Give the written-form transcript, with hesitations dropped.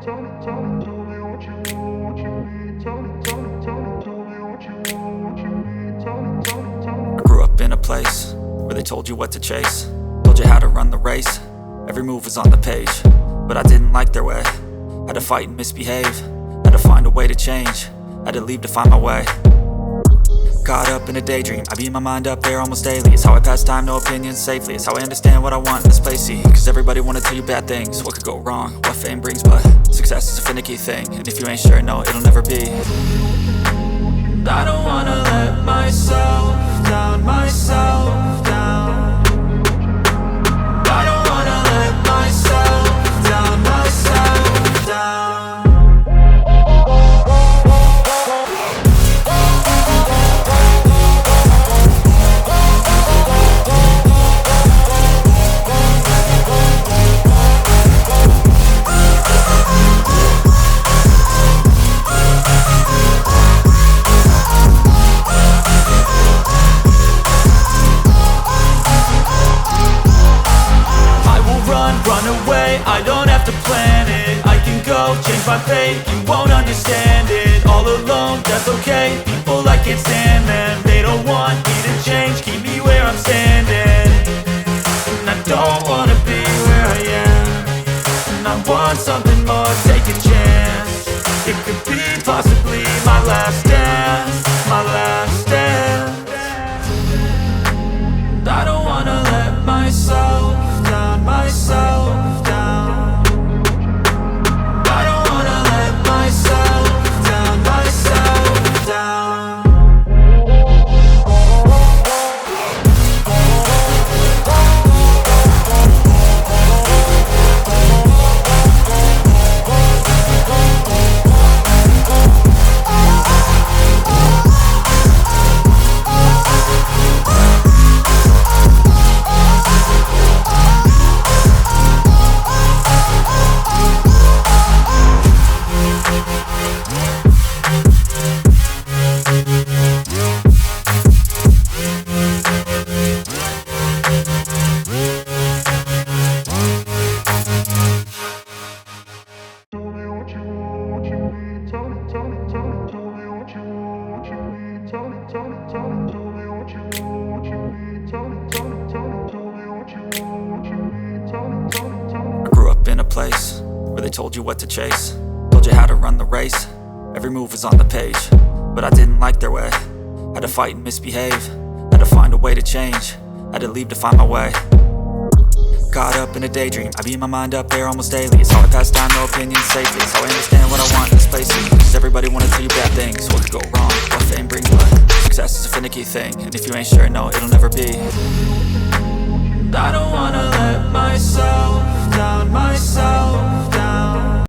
I grew up in a place where they told you what to chase, told you how to run the race. Every move was on the page, but I didn't like their way. Had to fight and misbehave, had to find a way to change, had to leave to find my way. Caught up in a daydream, I beat my mind up there almost daily. It's how I pass time, no opinions safely. It's how I understand what I want in this place, see. Cause everybody wanna tell you bad things, what could go wrong, what fame brings. But success is a finicky thing, and if you ain't sure, no, it'll never be. I don't wanna let myself down, myself down. I don't wanna let myself down, myself down. Run away, I don't have to plan it. I can go, change my fate, you won't understand it. All alone, that's okay, people I can't stand them. They don't want me to change, keep me where I'm standing. And I don't wanna be where I am, and I want something more, take a chance. It could be possibly my last dance, my last dance. And I don't wanna let myself down, myself down. I don't wanna let myself down, myself down. Told you what to chase, told you how to run the race. Every move was on the page, but I didn't like their way. Had to fight and misbehave, had to find a way to change, had to leave to find my way. Caught up in a daydream, I beat my mind up there almost daily. It's how I pass time, no opinions safely. It's how I understand what I want in this place, see. Cause everybody wanna tell you bad things, what could go wrong, what fame brings. But success is a finicky thing, and if you ain't sure, no, it'll never be.